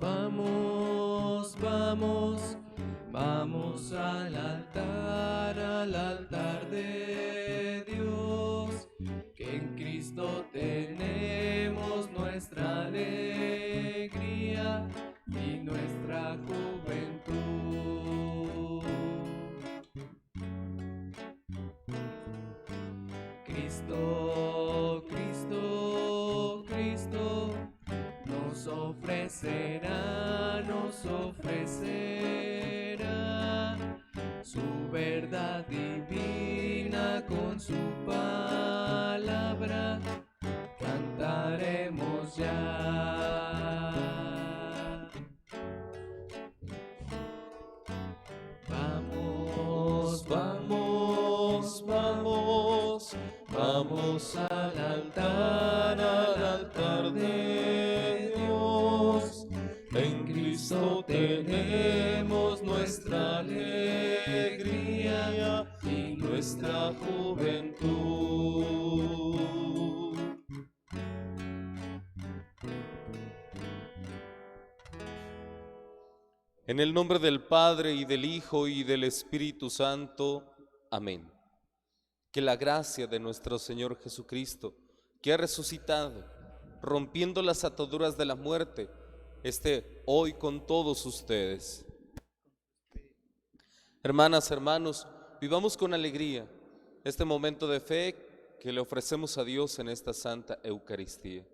vamos, vamos, vamos al altar de Dios, que en Cristo tenemos nuestra alegría y nuestra juventud. Cristo, Cristo, Cristo, nos ofrecerá su verdad divina con su palabra. Cantaremos ya. Vamos, vamos, vamos, vamos al altar de Dios. En Cristo tenemos nuestra alegría y nuestra juventud. En el nombre del Padre, y del Hijo, y del Espíritu Santo. Amén. Que la gracia de nuestro Señor Jesucristo, que ha resucitado, rompiendo las ataduras de la muerte, esté hoy con todos ustedes. Hermanas, hermanos, vivamos con alegría este momento de fe que le ofrecemos a Dios en esta Santa Eucaristía.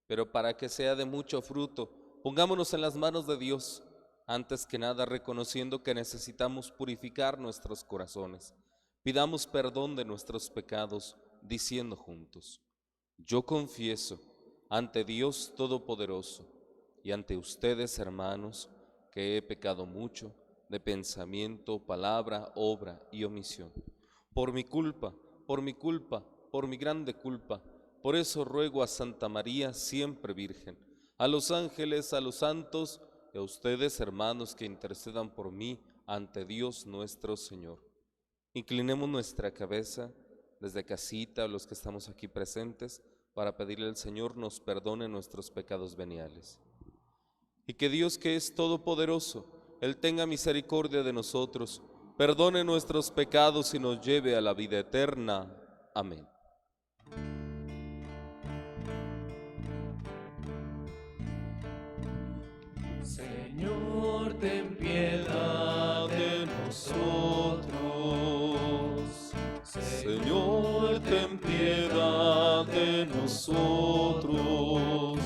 Pero para que sea de mucho fruto, pongámonos en las manos de Dios, antes que nada reconociendo que necesitamos purificar nuestros corazones. Pidamos perdón de nuestros pecados, diciendo juntos: yo confieso ante Dios Todopoderoso y ante ustedes, hermanos, que he pecado mucho de pensamiento, palabra, obra y omisión. Por mi culpa, por mi grande culpa. Por eso ruego a Santa María, siempre Virgen, a los ángeles, a los santos, y a ustedes, hermanos, que intercedan por mí ante Dios nuestro Señor. Inclinemos nuestra cabeza desde casita, los que estamos aquí presentes, para pedirle al Señor nos perdone nuestros pecados veniales. Y que Dios, que es todopoderoso, Él tenga misericordia de nosotros, perdone nuestros pecados y nos lleve a la vida eterna. Amén. Señor, ten piedad de nosotros. Señor, ten piedad de nosotros.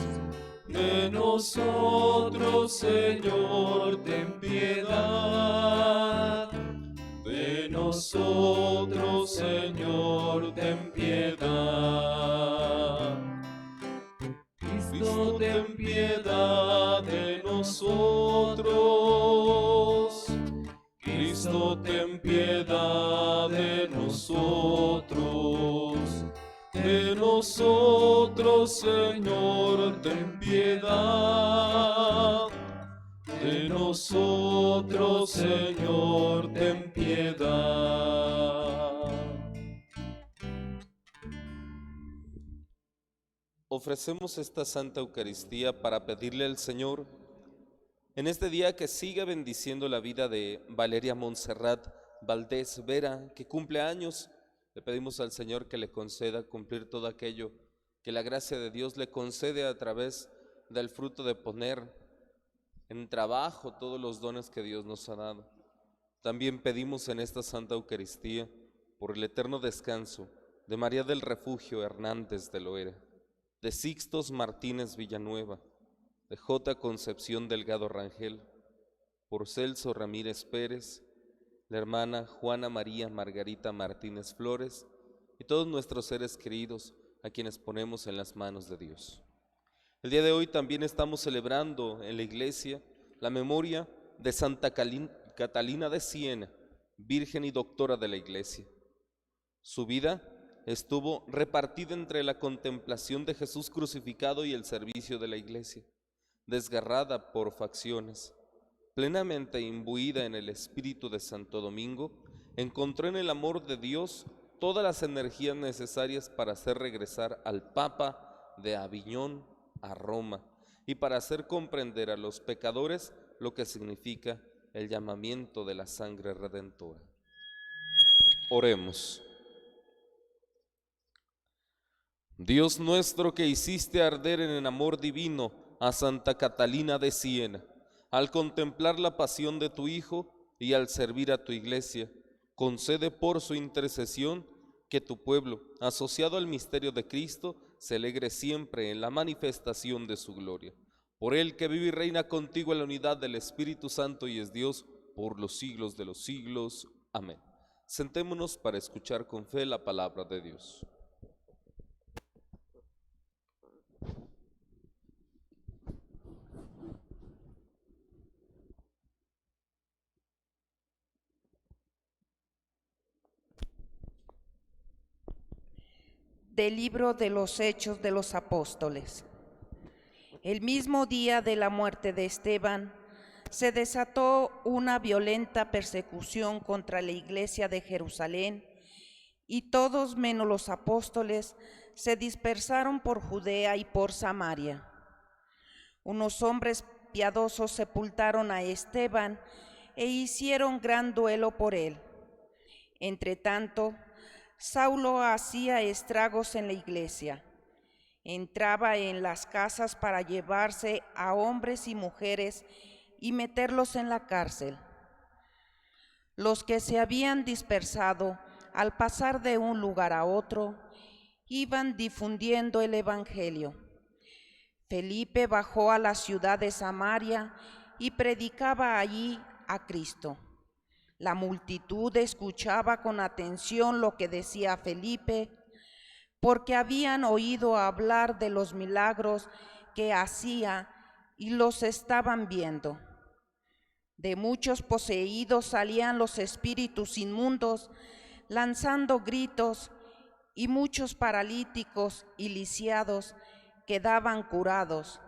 De nosotros, Señor, ten piedad. De nosotros, Señor, ten piedad. Cristo, ten piedad de nosotros. Cristo, ten piedad de nosotros. De nosotros, Señor, ten piedad. De nosotros, Señor, ten piedad. Ofrecemos esta Santa Eucaristía para pedirle al Señor, en este día, que siga bendiciendo la vida de Valeria Montserrat Valdés Vera, que cumple años. Le pedimos al Señor que le conceda cumplir todo aquello que la gracia de Dios le concede a través del fruto de poner en trabajo todos los dones que Dios nos ha dado. También pedimos en esta Santa Eucaristía por el eterno descanso de María del Refugio Hernández de Loera, de Sixtos Martínez Villanueva, de J. Concepción Delgado Rangel, por Celso Ramírez Pérez, la hermana Juana María Margarita Martínez Flores y todos nuestros seres queridos a quienes ponemos en las manos de Dios. El día de hoy también estamos celebrando en la iglesia la memoria de Santa Catalina de Siena, virgen y doctora de la iglesia. Su vida estuvo repartida entre la contemplación de Jesús crucificado y el servicio de la iglesia. Desgarrada por facciones, plenamente imbuida en el espíritu de Santo Domingo, encontró en el amor de Dios todas las energías necesarias para hacer regresar al Papa de Aviñón a Roma y para hacer comprender a los pecadores lo que significa el llamamiento de la sangre redentora. Oremos. Dios nuestro, que hiciste arder en el amor divino a Santa Catalina de Siena, al contemplar la pasión de tu Hijo y al servir a tu Iglesia, concede por su intercesión que tu pueblo, asociado al misterio de Cristo, se alegre siempre en la manifestación de su gloria. Por Él, que vive y reina contigo en la unidad del Espíritu Santo y es Dios por los siglos de los siglos. Amén. Sentémonos para escuchar con fe la palabra de Dios. Del libro de los Hechos de los Apóstoles. El mismo día de la muerte de Esteban, se desató una violenta persecución contra la iglesia de Jerusalén, y todos menos los apóstoles se dispersaron por Judea y por Samaria. Unos hombres piadosos sepultaron a Esteban e hicieron gran duelo por él. Entretanto, Saulo hacía estragos en la iglesia. Entraba en las casas para llevarse a hombres y mujeres y meterlos en la cárcel. Los que se habían dispersado, al pasar de un lugar a otro, iban difundiendo el evangelio. Felipe bajó a la ciudad de Samaria y predicaba allí a Cristo. La multitud escuchaba con atención lo que decía Felipe, porque habían oído hablar de los milagros que hacía y los estaban viendo. De muchos poseídos salían los espíritus inmundos, lanzando gritos, y muchos paralíticos y lisiados quedaban curados.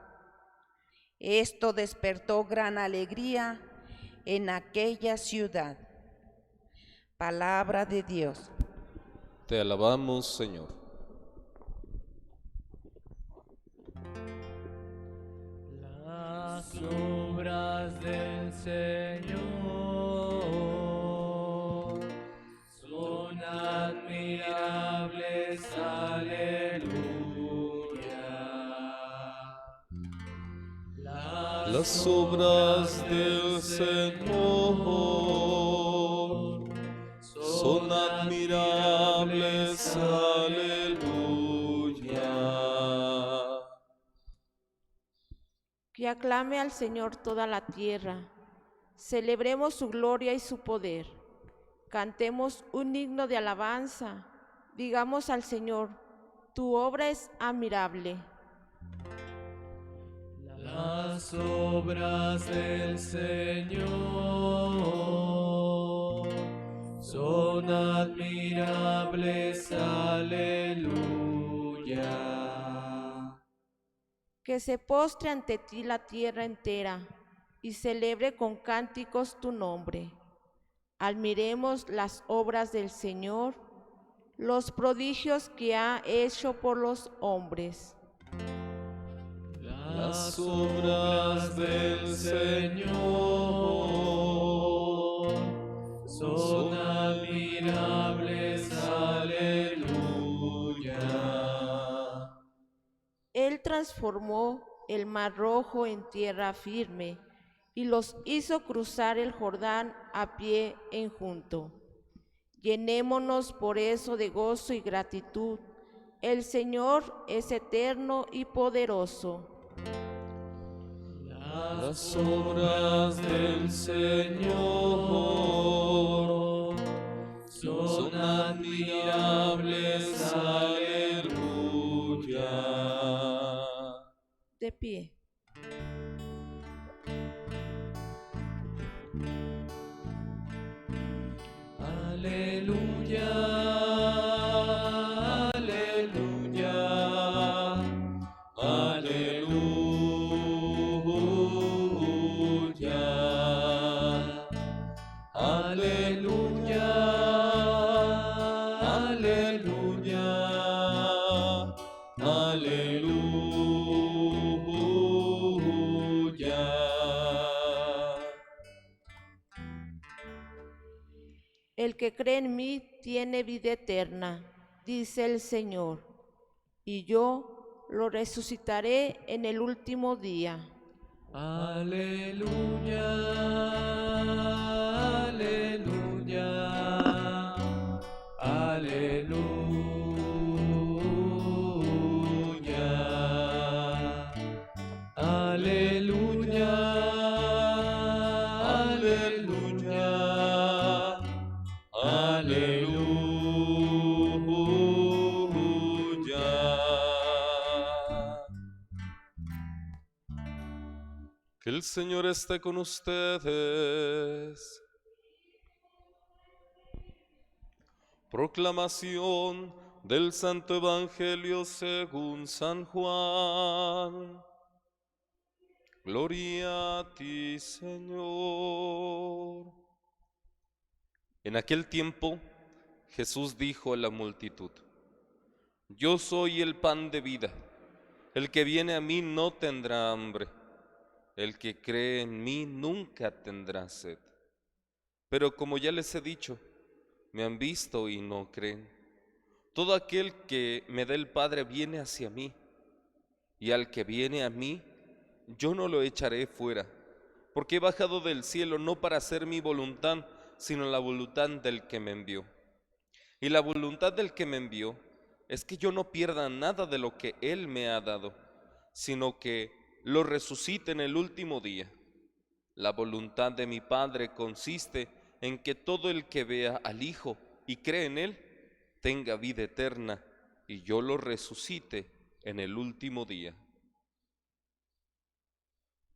Esto despertó gran alegría en aquella ciudad. Palabra de Dios. Te alabamos, Señor. Las obras del Señor son admirables, aleluya. Las obras del Señor son admirables, aleluya. Que aclame al Señor toda la tierra, celebremos su gloria y su poder, cantemos un himno de alabanza, digamos al Señor, tu obra es admirable. Las obras del Señor son admirables, aleluya. Que se postre ante ti la tierra entera y celebre con cánticos tu nombre. Admiremos las obras del Señor, los prodigios que ha hecho por los hombres. Las obras del Señor son admirables, aleluya. Él transformó el mar rojo en tierra firme y los hizo cruzar el Jordán a pie enjunto. Llenémonos por eso de gozo y gratitud. El Señor es eterno y poderoso. Las obras del Señor son admirables, aleluya. De pie. Aleluya, aleluya, aleluya, aleluya, aleluya, aleluya. El que cree en mí tiene vida eterna, dice el Señor, y yo lo resucitaré en el último día. Aleluya, aleluya, aleluya, aleluya, aleluya, aleluya. Que el Señor esté con ustedes. Proclamación del Santo Evangelio según San Juan. Gloria a ti, Señor. En aquel tiempo, Jesús dijo a la multitud: Yo soy el pan de vida. El que viene a mí no tendrá hambre. El que cree en mí nunca tendrá sed. Pero como ya les he dicho, me han visto y no creen. Todo aquel que me dé el Padre viene hacia mí, y al que viene a mí, yo no lo echaré fuera, porque he bajado del cielo no para hacer mi voluntad, sino la voluntad del que me envió. Y la voluntad del que me envió es que yo no pierda nada de lo que Él me ha dado, sino que lo resucite en el último día. La voluntad de mi Padre consiste en que todo el que vea al Hijo y cree en Él tenga vida eterna, y yo lo resucite en el último día.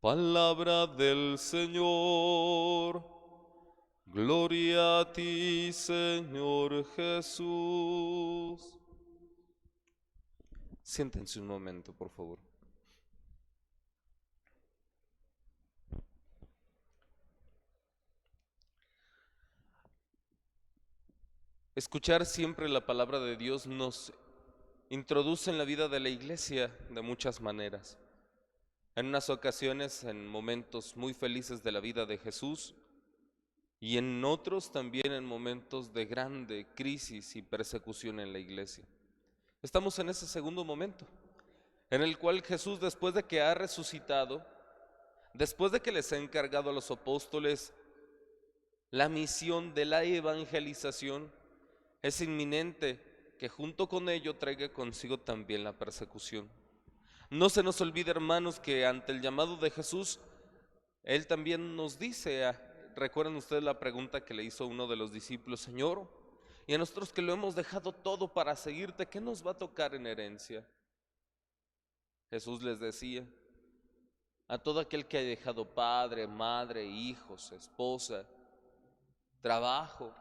Palabra del Señor. Gloria a ti, Señor Jesús. Siéntense un momento, por favor. Escuchar siempre la palabra de Dios nos introduce en la vida de la iglesia de muchas maneras. En unas ocasiones, en momentos muy felices de la vida de Jesús, y en otros también en momentos de grande crisis y persecución en la iglesia. Estamos en ese segundo momento, en el cual Jesús, después de que ha resucitado, después de que les ha encargado a los apóstoles la misión de la evangelización, es inminente que junto con ello traiga consigo también la persecución. No se nos olvide, hermanos, que ante el llamado de Jesús, Él también nos dice, recuerden ustedes la pregunta que le hizo uno de los discípulos: Señor, y a nosotros que lo hemos dejado todo para seguirte, ¿qué nos va a tocar en herencia? Jesús les decía: a todo aquel que haya dejado padre, madre, hijos, esposa, trabajo,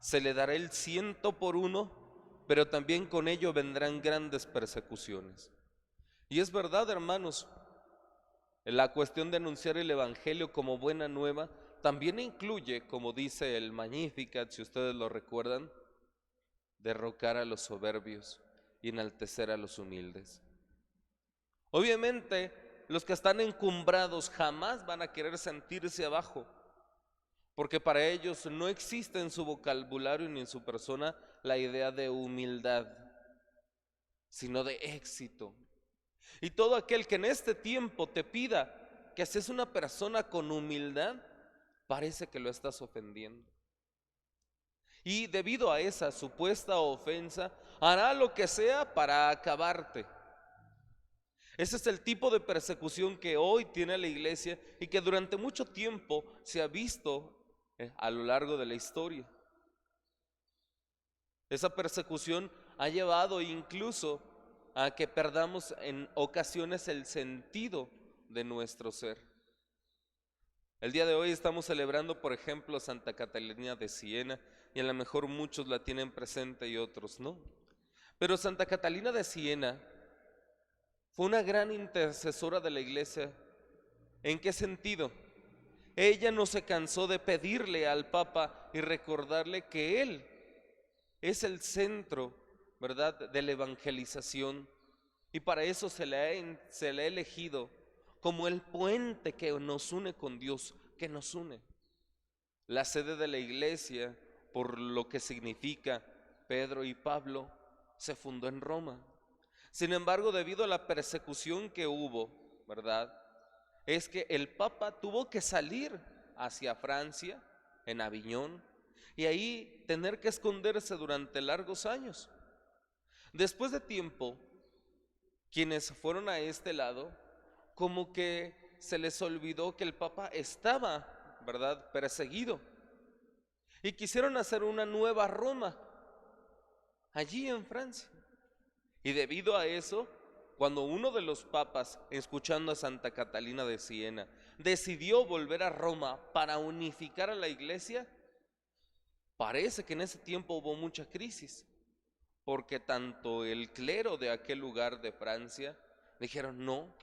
se le dará el 100 por 1, pero también con ello vendrán grandes persecuciones. Y es verdad, hermanos, la cuestión de anunciar el Evangelio como buena nueva también incluye, como dice el Magnificat, si ustedes lo recuerdan, derrocar a los soberbios y enaltecer a los humildes. Obviamente, los que están encumbrados jamás van a querer sentirse abajo, porque para ellos no existe en su vocabulario ni en su persona la idea de humildad, sino de éxito. Y todo aquel que en este tiempo te pida que seas una persona con humildad, parece que lo estás ofendiendo. Y debido a esa supuesta ofensa, hará lo que sea para acabarte. Ese es el tipo de persecución que hoy tiene la iglesia y que durante mucho tiempo se ha visto a lo largo de la historia. Esa persecución ha llevado incluso a que perdamos en ocasiones el sentido de nuestro ser. El día de hoy estamos celebrando, por ejemplo, Santa Catalina de Siena, y a lo mejor muchos la tienen presente y otros no. Pero Santa Catalina de Siena fue una gran intercesora de la iglesia. ¿En qué sentido? Ella no se cansó de pedirle al Papa y recordarle que él es el centro, ¿verdad?, de la evangelización, y para eso se le ha elegido como el puente que nos une con Dios, que nos une. La sede de la iglesia por lo que significa Pedro y Pablo, se fundó en Roma. Sin embargo, debido a la persecución que hubo, ¿verdad? Es que el Papa tuvo que salir hacia Francia, en Aviñón, y ahí tener que esconderse durante largos años. Después de tiempo, quienes fueron a este lado, como que se les olvidó que el Papa estaba, ¿verdad?, perseguido. Y quisieron hacer una nueva Roma, allí en Francia. Y debido a eso, cuando uno de los papas, escuchando a Santa Catalina de Siena, decidió volver a Roma para unificar a la iglesia, parece que en ese tiempo hubo mucha crisis, porque tanto el clero de aquel lugar de Francia dijeron no.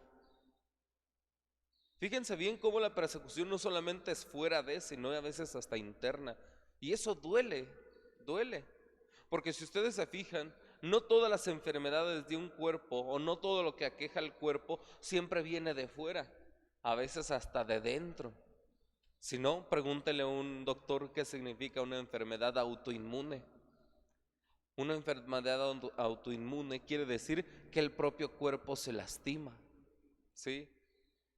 Fíjense bien cómo la persecución no solamente es fuera de, sino a veces hasta interna. Y eso duele, porque si ustedes se fijan, no todas las enfermedades de un cuerpo o no todo lo que aqueja al cuerpo siempre viene de fuera, a veces hasta de dentro. Si no, pregúntele a un doctor qué significa una enfermedad autoinmune. Una enfermedad autoinmune quiere decir que el propio cuerpo se lastima, ¿sí?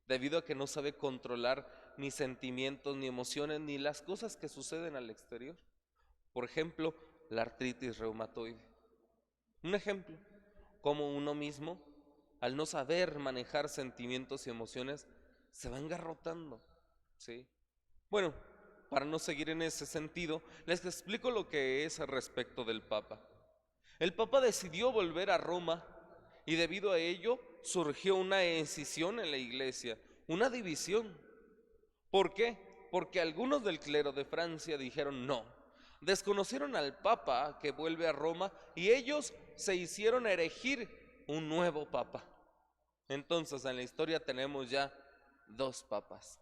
Debido a que no sabe controlar ni sentimientos, ni emociones, ni las cosas que suceden al exterior. Por ejemplo, la artritis reumatoide. Un ejemplo, como uno mismo, al no saber manejar sentimientos y emociones, se va engarrotando, ¿sí? Bueno, para no seguir en ese sentido, les explico lo que es respecto del Papa. El Papa decidió volver a Roma y debido a ello surgió una escisión en la iglesia, una división. ¿Por qué? Porque algunos del clero de Francia dijeron no, desconocieron al Papa que vuelve a Roma y ellos se hicieron erigir un nuevo Papa. Entonces en la historia tenemos ya dos papas.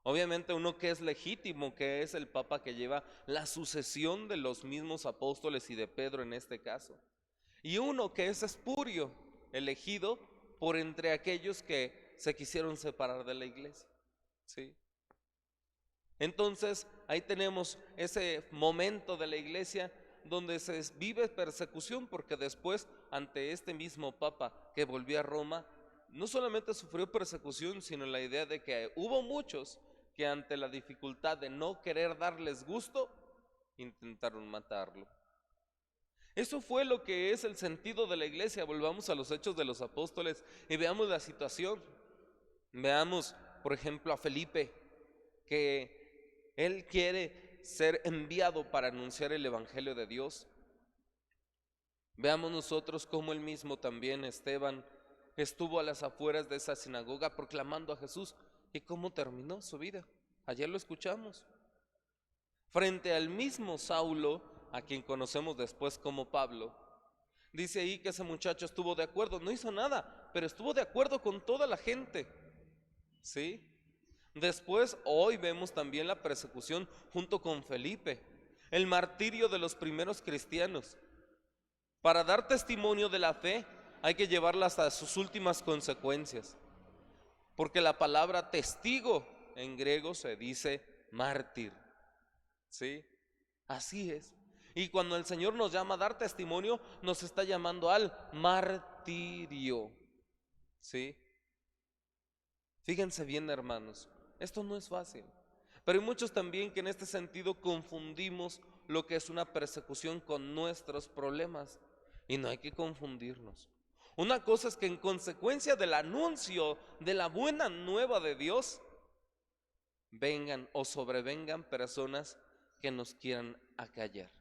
Obviamente uno que es legítimo, que es el Papa que lleva la sucesión de los mismos apóstoles y de Pedro en este caso. Y uno que es espurio, elegido por entre aquellos que se quisieron separar de la iglesia, ¿sí? Entonces ahí tenemos ese momento de la iglesia donde se vive persecución, porque después ante este mismo Papa que volvió a Roma, no solamente sufrió persecución, sino la idea de que hubo muchos que ante la dificultad de no querer darles gusto, intentaron matarlo. Eso fue lo que es el sentido de la iglesia. Volvamos a los Hechos de los Apóstoles y veamos la situación. Veamos, por ejemplo, a Felipe, que él quiere ser enviado para anunciar el Evangelio de Dios. Veamos nosotros cómo él mismo también, Esteban, estuvo a las afueras de esa sinagoga proclamando a Jesús. ¿Y cómo terminó su vida? Ayer lo escuchamos. Frente al mismo Saulo, a quien conocemos después como Pablo, dice ahí que ese muchacho estuvo de acuerdo, no hizo nada, pero estuvo de acuerdo con toda la gente, ¿sí? Después, hoy vemos también la persecución junto con Felipe, el martirio de los primeros cristianos. Para dar testimonio de la fe hay que llevarla hasta sus últimas consecuencias, porque la palabra testigo en griego se dice mártir, ¿sí? Así es. Y cuando el Señor nos llama a dar testimonio, nos está llamando al martirio, ¿sí? Fíjense bien, hermanos, esto no es fácil, pero hay muchos también que en este sentido confundimos lo que es una persecución con nuestros problemas, y no hay que confundirnos. Una cosa es que en consecuencia del anuncio de la buena nueva de Dios, vengan o sobrevengan personas que nos quieran acallar.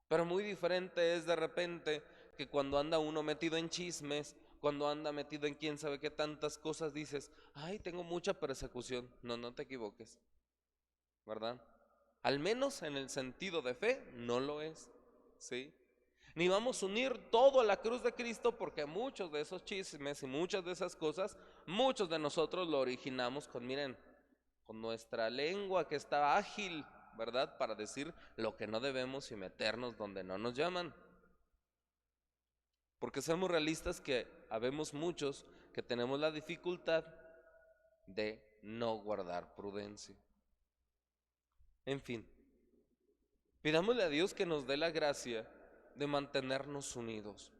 Pero muy diferente es de repente que cuando anda uno metido en chismes, cuando anda metido en quién sabe qué tantas cosas, dices, ay, tengo mucha persecución. No, no te equivoques, ¿verdad? Al menos en el sentido de fe, no lo es, ¿sí? Ni vamos a unir todo a la cruz de Cristo, porque muchos de esos chismes y muchas de esas cosas, muchos de nosotros lo originamos con, miren, con nuestra lengua que está ágil, ¿verdad? Para decir lo que no debemos y meternos donde no nos llaman. Porque seamos realistas que habemos muchos que tenemos la dificultad de no guardar prudencia. En fin, Pidámosle a Dios que nos dé la gracia de mantenernos unidos,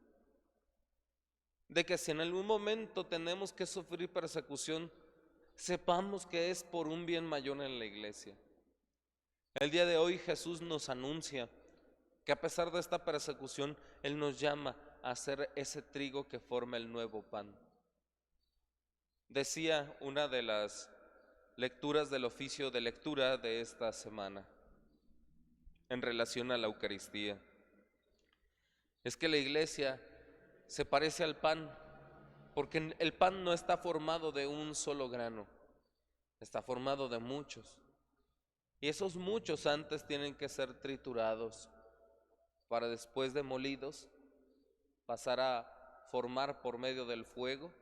de que si en algún momento tenemos que sufrir persecución, sepamos que es por un bien mayor en la iglesia. El día de hoy Jesús nos anuncia que a pesar de esta persecución, Él nos llama a ser ese trigo que forma el nuevo pan. Decía una de las lecturas del oficio de lectura de esta semana en relación a la Eucaristía, es que la iglesia se parece al pan, porque el pan no está formado de un solo grano, está formado de muchos. Y esos muchos antes tienen que ser triturados para después de molidos pasar a formar por medio del fuego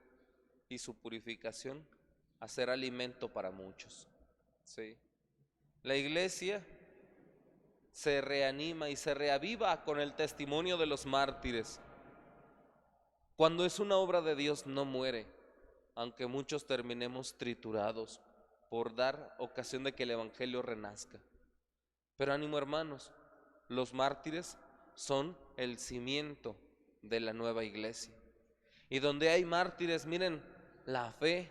y su purificación, a ser alimento para muchos. ¿Sí? La iglesia se reanima y se reaviva con el testimonio de los mártires. Cuando es una obra de Dios no muere, aunque muchos terminemos triturados por dar ocasión de que el evangelio renazca. Pero ánimo, hermanos, los mártires son el cimiento de la nueva iglesia. Y donde hay mártires, miren, la fe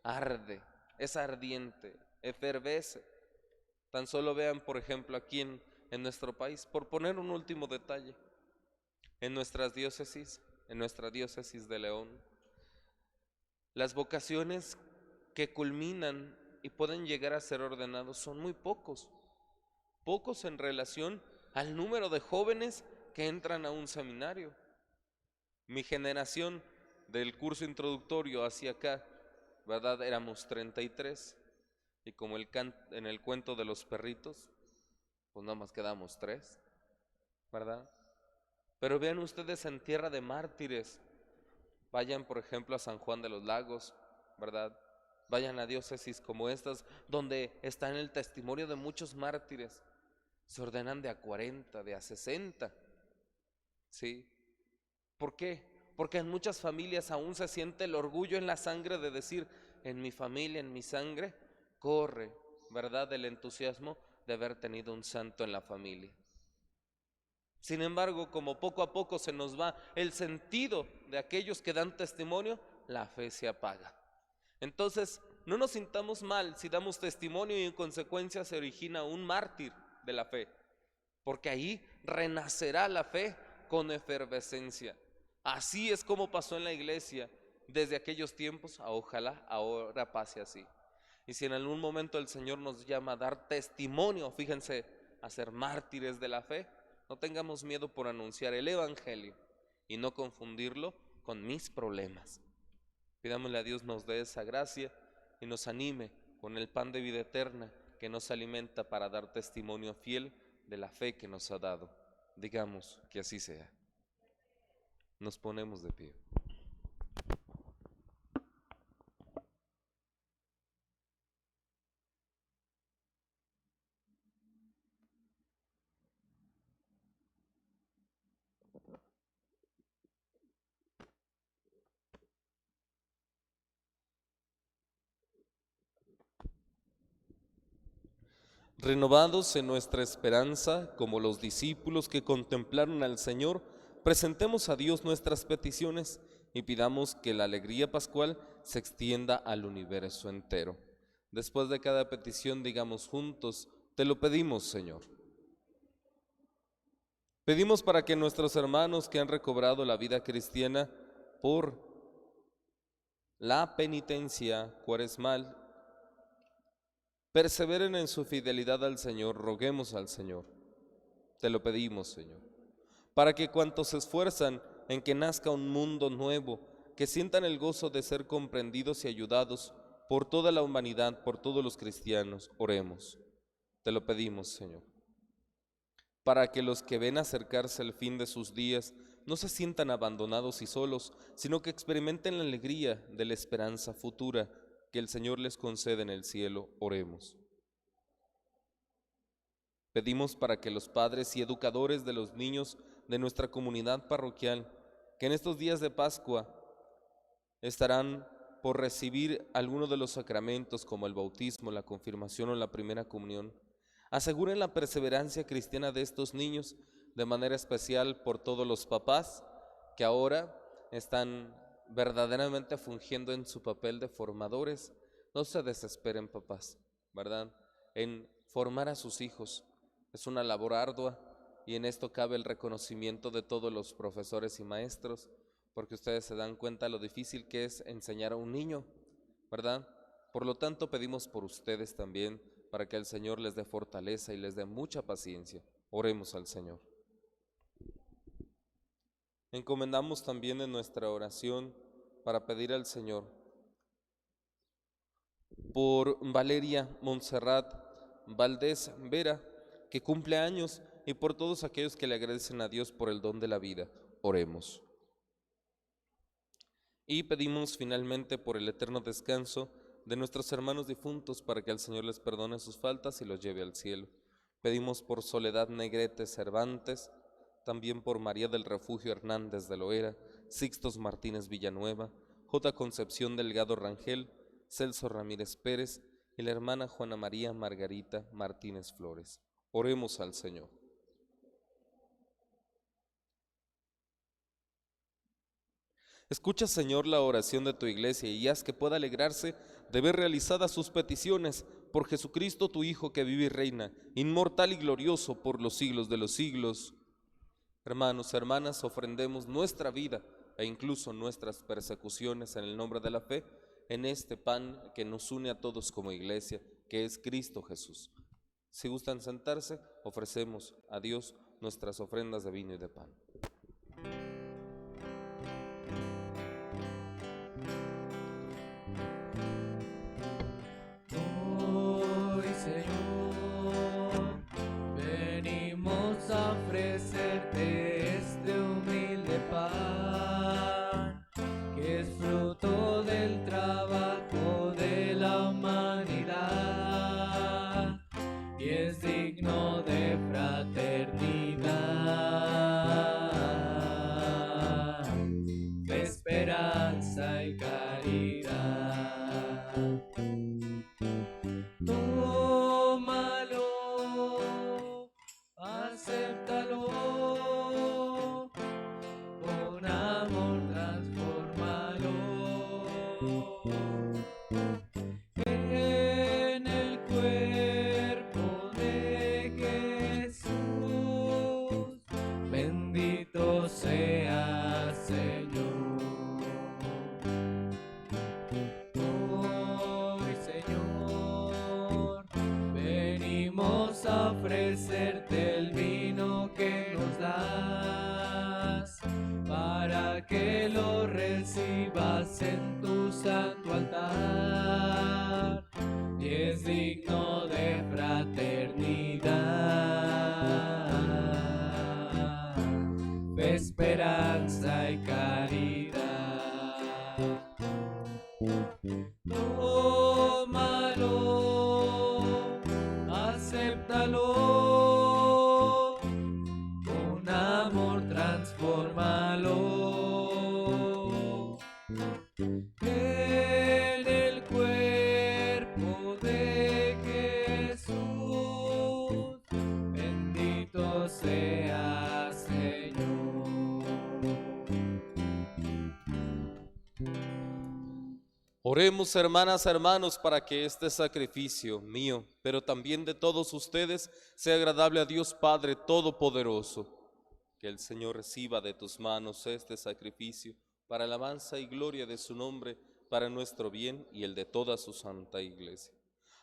arde, es ardiente, efervece. Tan solo vean, por ejemplo, aquí en nuestro país, por poner un último detalle, en nuestra diócesis de León, las vocaciones que culminan y pueden llegar a ser ordenados son muy pocos en relación al número de jóvenes que entran a un seminario. Mi generación del curso introductorio hacia acá, ¿verdad? Éramos 33, y como en el cuento de los perritos, pues nada más quedamos 3, ¿verdad? Pero vean ustedes en tierra de mártires, vayan por ejemplo a San Juan de los Lagos, ¿verdad? Vayan a diócesis como estas, donde está en el testimonio de muchos mártires. Se ordenan de a 40, de a 60. ¿Sí? ¿Por qué? Porque en muchas familias aún se siente el orgullo en la sangre de decir, en mi familia, en mi sangre, corre, ¿verdad?, el entusiasmo de haber tenido un santo en la familia. Sin embargo, como poco a poco se nos va el sentido de aquellos que dan testimonio, la fe se apaga. Entonces, no nos sintamos mal si damos testimonio y en consecuencia se origina un mártir de la fe, porque ahí renacerá la fe con efervescencia. Así es como pasó en la iglesia desde aquellos tiempos, ojalá ahora pase así. Y si en algún momento el Señor nos llama a dar testimonio, fíjense, a ser mártires de la fe, no tengamos miedo por anunciar el evangelio y no confundirlo con mis problemas. Pidámosle a Dios nos dé esa gracia y nos anime con el pan de vida eterna que nos alimenta para dar testimonio fiel de la fe que nos ha dado. Digamos que así sea. Nos ponemos de pie. Renovados en nuestra esperanza, como los discípulos que contemplaron al Señor, presentemos a Dios nuestras peticiones y pidamos que la alegría pascual se extienda al universo entero. Después de cada petición digamos juntos, te lo pedimos, Señor. Pedimos para que nuestros hermanos que han recobrado la vida cristiana por la penitencia cuaresmal perseveren en su fidelidad al Señor. Roguemos al Señor. Te lo pedimos, Señor, para que cuantos se esfuerzan en que nazca un mundo nuevo, que sientan el gozo de ser comprendidos y ayudados por toda la humanidad, por todos los cristianos, oremos. Te lo pedimos, Señor, para que los que ven acercarse el fin de sus días no se sientan abandonados y solos, sino que experimenten la alegría de la esperanza futura que el Señor les concede en el cielo. Oremos. Pedimos para que los padres y educadores de los niños de nuestra comunidad parroquial, que en estos días de Pascua estarán por recibir alguno de los sacramentos como el bautismo, la confirmación o la primera comunión, Aseguren la perseverancia cristiana de estos niños, de manera especial por todos los papás que ahora están verdaderamente fungiendo en su papel de formadores. No se desesperen, papás, ¿verdad? En formar a sus hijos es una labor ardua, y en esto cabe el reconocimiento de todos los profesores y maestros, porque ustedes se dan cuenta lo difícil que es enseñar a un niño, ¿verdad? Por lo tanto, pedimos por ustedes también, para que el Señor les dé fortaleza y les dé mucha paciencia. Oremos al Señor. Encomendamos también en nuestra oración para pedir al Señor por Valeria Montserrat Valdés Vera, que cumple años, y por todos aquellos que le agradecen a Dios por el don de la vida. Oremos. Y pedimos finalmente por el eterno descanso de nuestros hermanos difuntos, para que el Señor les perdone sus faltas y los lleve al cielo. Pedimos por Soledad Negrete Cervantes, también por María del Refugio Hernández de Loera, Sixtos Martínez Villanueva, J. Concepción Delgado Rangel, Celso Ramírez Pérez y la hermana Juana María Margarita Martínez Flores. Oremos al Señor. Escucha, Señor, la oración de tu iglesia y haz que pueda alegrarse de ver realizadas sus peticiones por Jesucristo, tu Hijo, que vive y reina, inmortal y glorioso por los siglos de los siglos. Hermanos, hermanas, ofrendemos nuestra vida e incluso nuestras persecuciones en el nombre de la fe, en este pan que nos une a todos como iglesia, que es Cristo Jesús. Si gustan sentarse, ofrecemos a Dios nuestras ofrendas de vino y de pan. Hoy, Señor, venimos a ofrecerte este humilde pan, que es fruto del trabajo de la humanidad y es digno de fraternidad, de esperanza y caridad. Tómalo, acéptalo, con amor transfórmalo. En el cuerpo de Jesús, bendito sea Señor. Hoy, Señor, venimos a ofrecerte el vino que nos das, para que lo recibas en tu santo altar, y es digno de fraternidad, de esperanza y caridad. Tómalo, acéptalo, con amor transfórmalo. En el cuerpo de Jesús, bendito sea Señor. Oremos, hermanas, hermanos, para que este sacrificio mío, pero también de todos ustedes, sea agradable a Dios Padre Todopoderoso. Que el Señor reciba de tus manos este sacrificio para alabanza y gloria de su nombre, para nuestro bien y el de toda su santa iglesia.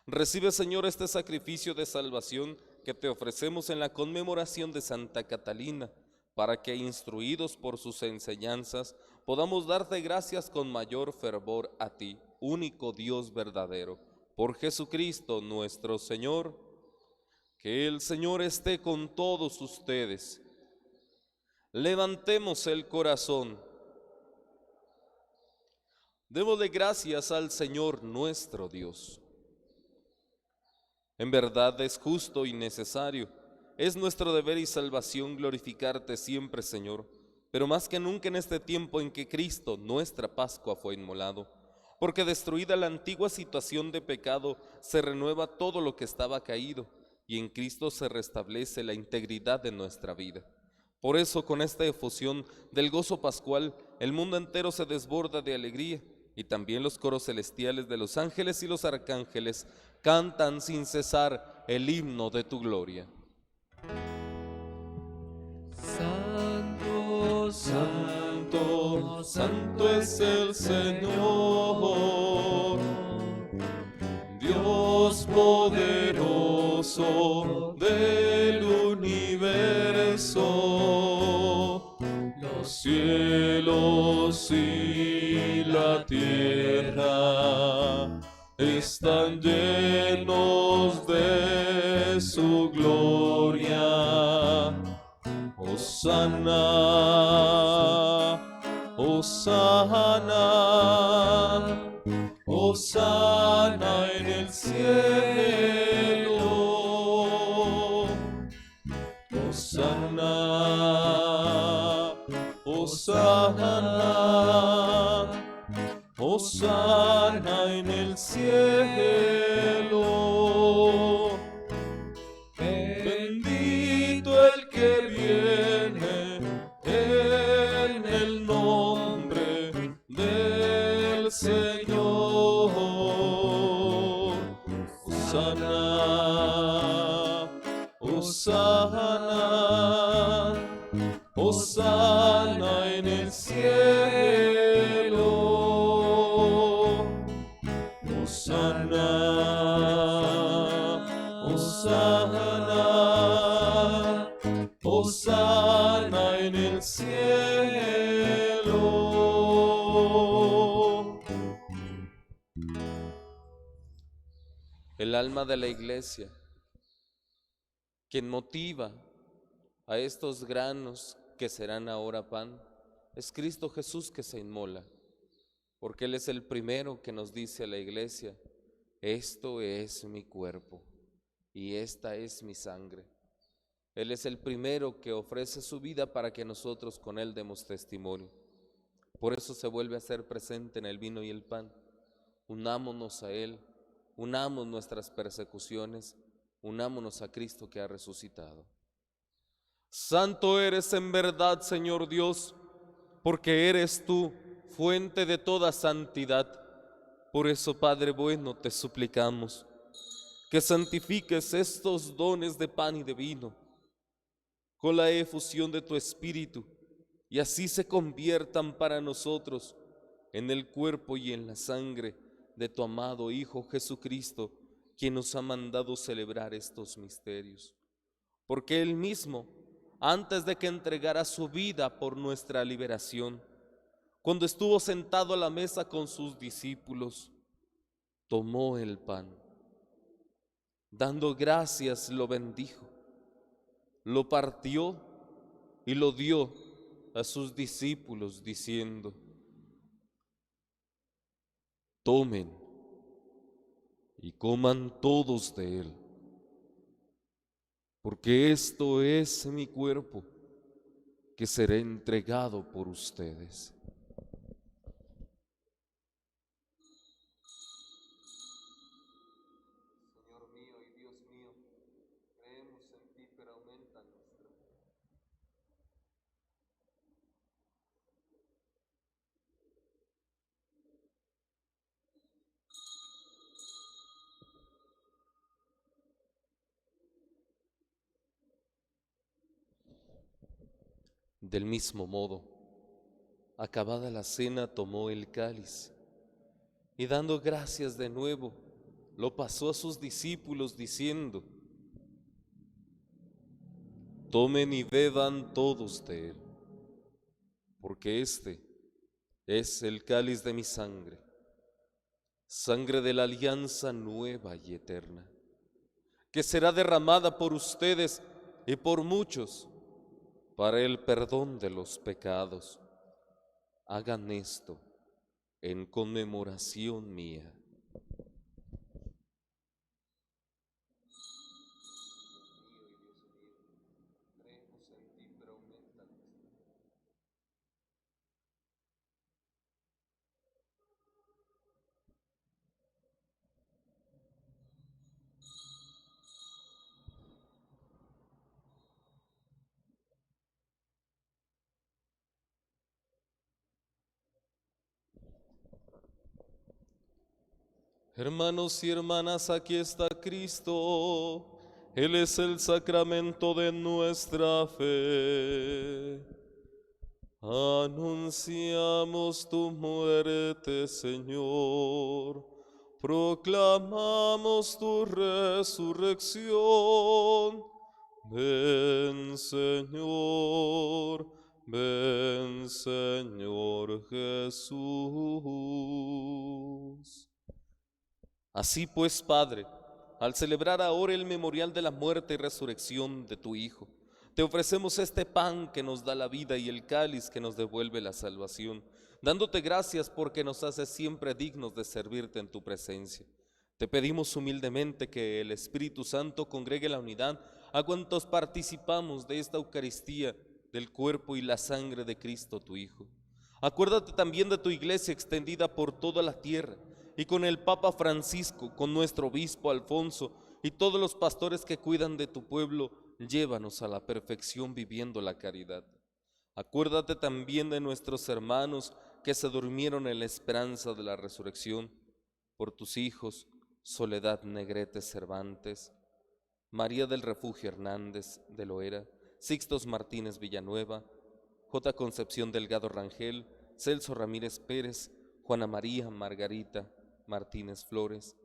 Recibe, Señor, este sacrificio de salvación que te ofrecemos en la conmemoración de Santa Catalina, para que, instruidos por sus enseñanzas, podamos darte gracias con mayor fervor a ti, único Dios verdadero, por Jesucristo nuestro Señor. Que el Señor esté con todos ustedes. Levantemos el corazón. Démosle gracias al Señor nuestro Dios. En verdad es justo y necesario, es nuestro deber y salvación glorificarte siempre, Señor, pero más que nunca en este tiempo en que Cristo, nuestra Pascua, fue inmolado, porque destruida la antigua situación de pecado, se renueva todo lo que estaba caído, y en Cristo se restablece la integridad de nuestra vida. Por eso, con esta efusión del gozo pascual, el mundo entero se desborda de alegría, y también los coros celestiales de los ángeles y los arcángeles cantan sin cesar el himno de tu gloria. Santo, Santo, santo es el Señor, Dios poderoso del universo. Los cielos y la tierra están llenos de su gloria. Hosana, Hosana, Hosana en el cielo. Hosana, Hosana, Hosana en el cielo. Bendito el que viene en el nombre del Señor. Hosana, Hosana, Hosana en el cielo. Hosana, Hosana, Hosana en el cielo. El alma de la iglesia, quien motiva a estos granos que serán ahora pan, es Cristo Jesús que se inmola, porque Él es el primero que nos dice a la iglesia: esto es mi cuerpo y esta es mi sangre. Él es el primero que ofrece su vida para que nosotros con Él demos testimonio. Por eso se vuelve a ser presente en el vino y el pan. Unámonos a Él, unamos nuestras persecuciones, unámonos a Cristo que ha resucitado. Santo eres en verdad, Señor Dios, porque eres tú fuente de toda santidad. Por eso, Padre bueno, te suplicamos que santifiques estos dones de pan y de vino con la efusión de tu Espíritu, y así se conviertan para nosotros en el cuerpo y en la sangre de tu amado Hijo Jesucristo, quien nos ha mandado celebrar estos misterios. Porque Él mismo, antes de que entregara su vida por nuestra liberación, cuando estuvo sentado a la mesa con sus discípulos, tomó el pan, dando gracias lo bendijo, lo partió y lo dio a sus discípulos diciendo: tomen y coman todos de él, porque esto es mi cuerpo que será entregado por ustedes. Señor mío y Dios mío, creemos en ti, pero aumenta nuestra fe. Del mismo modo, acabada la cena, tomó el cáliz y dando gracias de nuevo, lo pasó a sus discípulos diciendo: tomen y beban todos de él, porque este es el cáliz de mi sangre, sangre de la alianza nueva y eterna, que será derramada por ustedes y por muchos para el perdón de los pecados. Hagan esto en conmemoración mía. Hermanos y hermanas, aquí está Cristo. Él es el sacramento de nuestra fe. Anunciamos tu muerte, Señor. Proclamamos tu resurrección. Ven, Señor. Ven, Señor Jesús. Así pues, Padre, al celebrar ahora el memorial de la muerte y resurrección de tu Hijo, te ofrecemos este pan que nos da la vida y el cáliz que nos devuelve la salvación, dándote gracias porque nos haces siempre dignos de servirte en tu presencia. Te pedimos humildemente que el Espíritu Santo congregue la unidad a cuantos participamos de esta Eucaristía, del cuerpo y la sangre de Cristo tu Hijo. Acuérdate también de tu iglesia extendida por toda la tierra, y con el Papa Francisco, con nuestro obispo Alfonso y todos los pastores que cuidan de tu pueblo, llévanos a la perfección viviendo la caridad. Acuérdate también de nuestros hermanos que se durmieron en la esperanza de la resurrección, por tus hijos, Soledad Negrete Cervantes, María del Refugio Hernández de Loera, Sixtos Martínez Villanueva, J. Concepción Delgado Rangel, Celso Ramírez Pérez, Juana María Margarita Martínez Flores,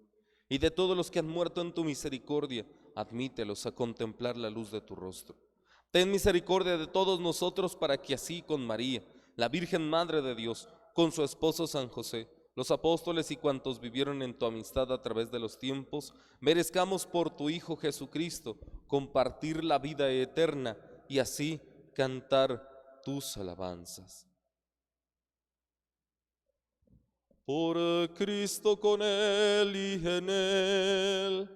y de todos los que han muerto en tu misericordia, admítelos a contemplar la luz de tu rostro. Ten misericordia de todos nosotros para que así con María, la Virgen Madre de Dios, con su esposo San José, los apóstoles y cuantos vivieron en tu amistad a través de los tiempos, merezcamos por tu Hijo Jesucristo compartir la vida eterna y así cantar tus alabanzas. Por Cristo, con Él y en Él,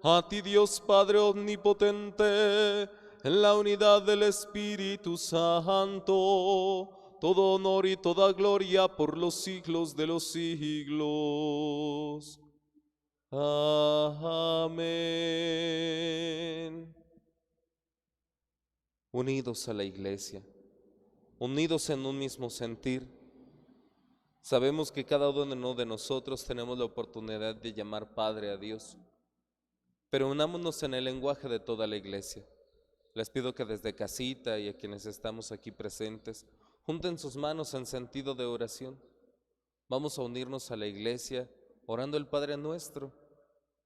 a ti Dios Padre Omnipotente, en la unidad del Espíritu Santo, todo honor y toda gloria por los siglos de los siglos. Amén. Unidos a la Iglesia, unidos en un mismo sentir, sabemos que cada uno de nosotros tenemos la oportunidad de llamar Padre a Dios, pero unámonos en el lenguaje de toda la Iglesia. Les pido que desde casita y a quienes estamos aquí presentes, junten sus manos en sentido de oración. Vamos a unirnos a la Iglesia orando el Padre Nuestro.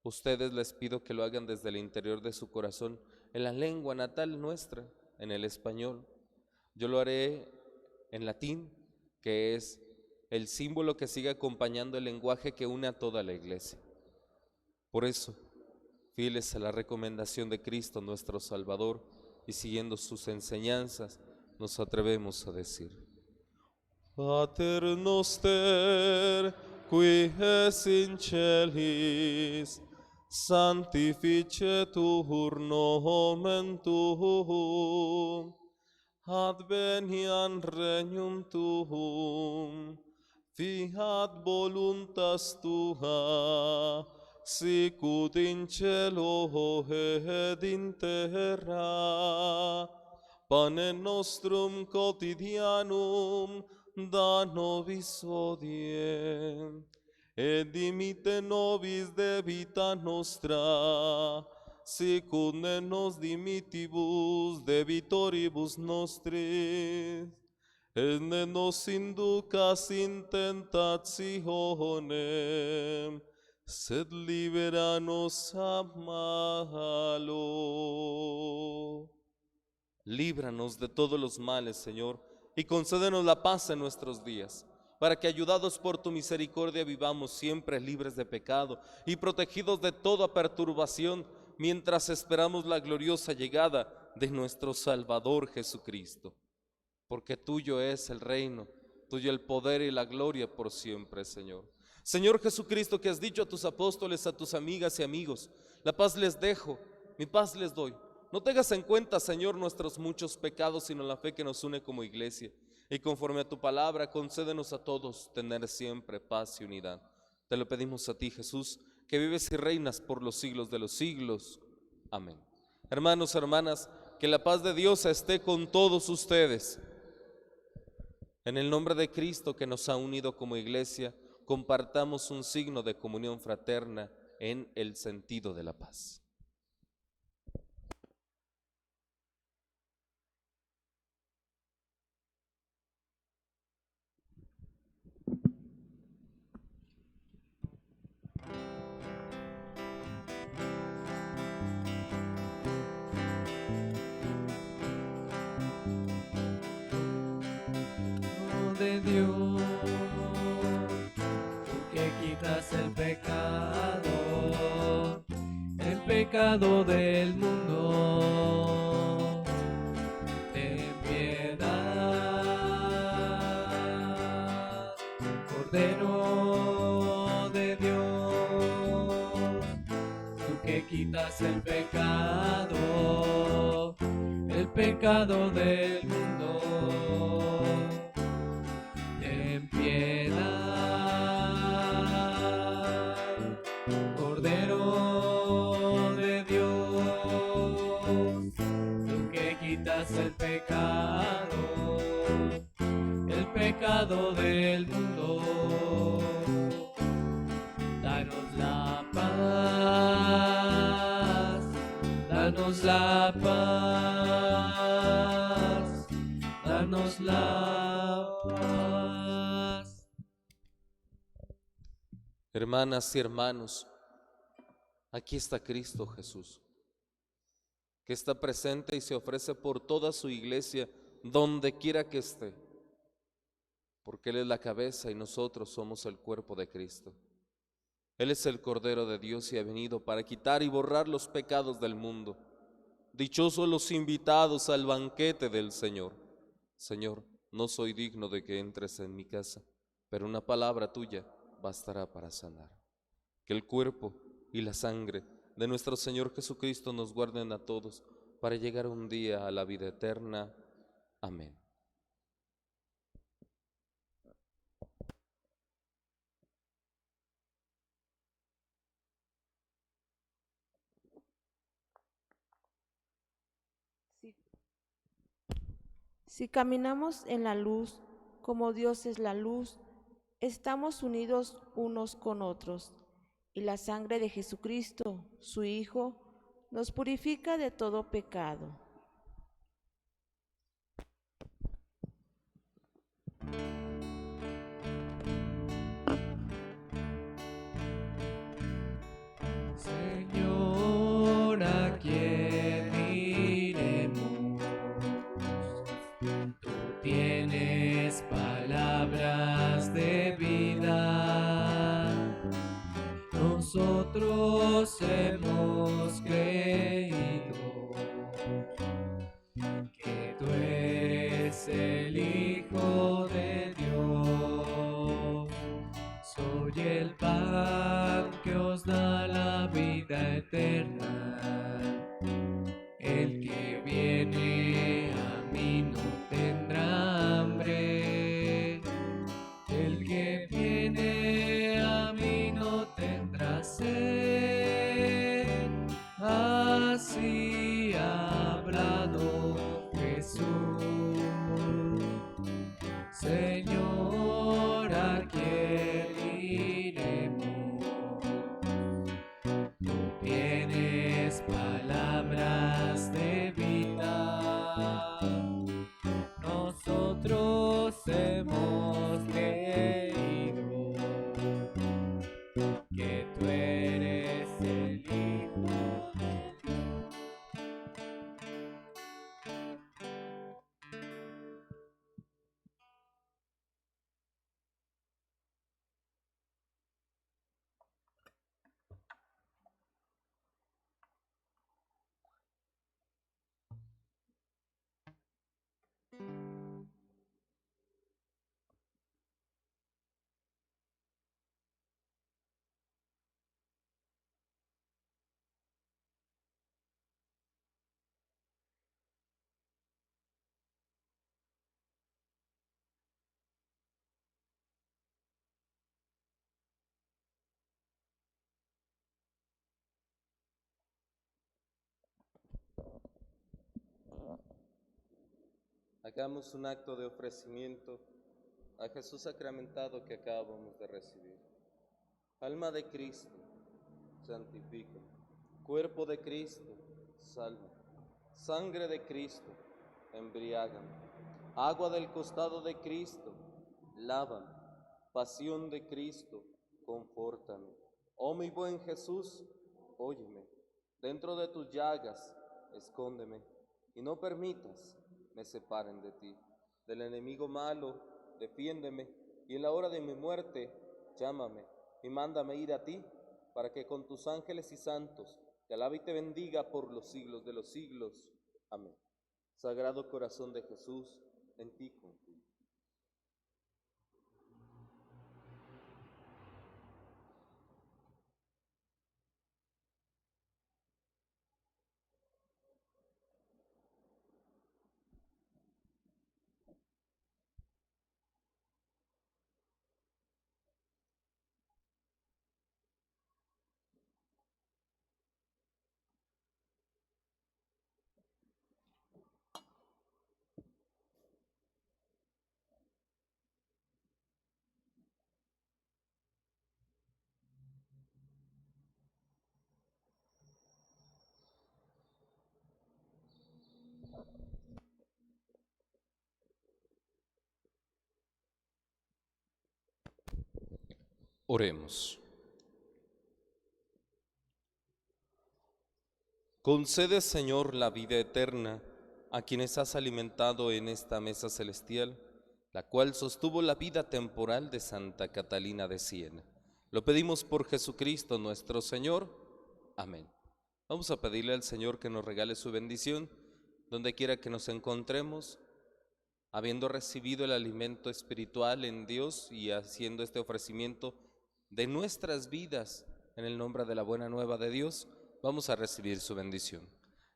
Ustedes les pido que lo hagan desde el interior de su corazón, en la lengua natal nuestra, en el español. Yo lo haré en latín, que es el símbolo que sigue acompañando el lenguaje que une a toda la Iglesia. Por eso, fieles a la recomendación de Cristo nuestro Salvador y siguiendo sus enseñanzas, nos atrevemos a decir: Pater noster, qui es in celis, sanctificetur nomen tuum, adveniat regnum tuum, fiat voluntas tua, sicut in cielo et in terra. Panem nostrum quotidianum da nobis hodie, et dimitte nobis debita nostra, sicut ne nos dimittibus debitoribus nostris, et ne nos inducas in tentationem, sed libera-nos a malo. Líbranos de todos los males, Señor, y concédenos la paz en nuestros días, para que, ayudados por tu misericordia, vivamos siempre libres de pecado y protegidos de toda perturbación, mientras esperamos la gloriosa llegada de nuestro Salvador Jesucristo. Porque tuyo es el reino, tuyo el poder y la gloria por siempre, Señor. Señor Jesucristo, que has dicho a tus apóstoles, a tus amigas y amigos: la paz les dejo, mi paz les doy. No tengas en cuenta, Señor, nuestros muchos pecados, sino la fe que nos une como iglesia. Y conforme a tu palabra, concédenos a todos tener siempre paz y unidad. Te lo pedimos a ti, Jesús, que vives y reinas por los siglos de los siglos. Amén. Hermanos, hermanas, que la paz de Dios esté con todos ustedes. En el nombre de Cristo, que nos ha unido como iglesia, compartamos un signo de comunión fraterna en el sentido de la paz. De Dios, tú que quitas el pecado del mundo, ten piedad, Cordero de Dios, tú que quitas el pecado del mundo. Ten piedad, Cordero de Dios, tú que quitas el pecado del mundo. Danos la paz, danos la paz, danos la paz. Hermanas y hermanos, aquí está Cristo Jesús, que está presente y se ofrece por toda su iglesia, donde quiera que esté, porque Él es la cabeza y nosotros somos el cuerpo de Cristo. Él es el Cordero de Dios y ha venido para quitar y borrar los pecados del mundo. Dichosos los invitados al banquete del Señor. Señor, no soy digno de que entres en mi casa, pero una palabra tuya bastará para sanar. Que el cuerpo y la sangre de nuestro Señor Jesucristo nos guarden a todos para llegar un día a la vida eterna. Amén. Si caminamos en la luz, como Dios es la luz, estamos unidos unos con otros, y la sangre de Jesucristo, su Hijo, nos purifica de todo pecado. Señor, ¿a quién iremos? Tú tienes palabras de vida. Nosotros hemos creído que tú eres el Hijo de Dios. Soy el pan que os da la vida eterna. El que viene a mí no tendrá hambre. El que viene a mí no tendrá sed. Así ha hablado Jesús. Señor, ¿a quién iremos? Tú tienes palabras de vida. Nosotros hemos creído que tú eres el Hijo de Dios. Hagamos un acto de ofrecimiento a Jesús sacramentado que acabamos de recibir. Alma de Cristo, santifica. Cuerpo de Cristo, salva. Sangre de Cristo, embriágame. Agua del costado de Cristo, lávame. Pasión de Cristo, confórtame. Oh mi buen Jesús, óyeme. Dentro de tus llagas, escóndeme, y no permitas me separen de ti. Del enemigo malo, defiéndeme, y en la hora de mi muerte, llámame, y mándame ir a ti, para que con tus ángeles y santos te alabe y te bendiga por los siglos de los siglos. Amén. Sagrado corazón de Jesús, en ti confío. Oremos. Concede, Señor, la vida eterna a quienes has alimentado en esta mesa celestial, la cual sostuvo la vida temporal de Santa Catalina de Siena. Lo pedimos por Jesucristo nuestro Señor. Amén. Vamos a pedirle al Señor que nos regale su bendición, donde quiera que nos encontremos, habiendo recibido el alimento espiritual en Dios y haciendo este ofrecimiento de nuestras vidas en el nombre de la buena nueva de Dios, vamos a recibir su bendición.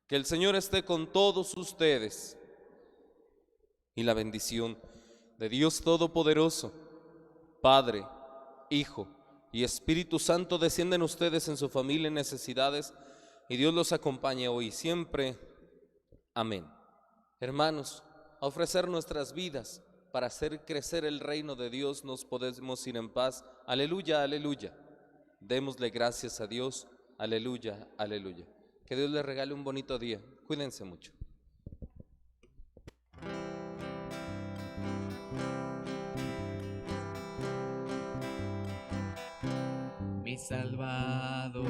Que el Señor esté con todos ustedes y la bendición de Dios Todopoderoso, Padre, Hijo y Espíritu Santo descienda en ustedes, en su familia, en necesidades, y Dios los acompañe hoy y siempre. Amén. Hermanos, a ofrecer nuestras vidas para hacer crecer el reino de Dios, nos podemos ir en paz. Aleluya, aleluya. Démosle gracias a Dios. Aleluya, aleluya. Que Dios les regale un bonito día. Cuídense mucho. Mi Salvador,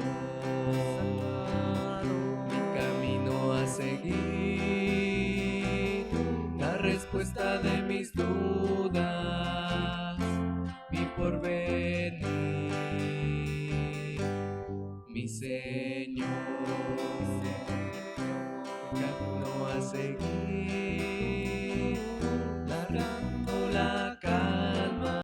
mi camino a seguir, la respuesta de mis dudas, mi porvenir.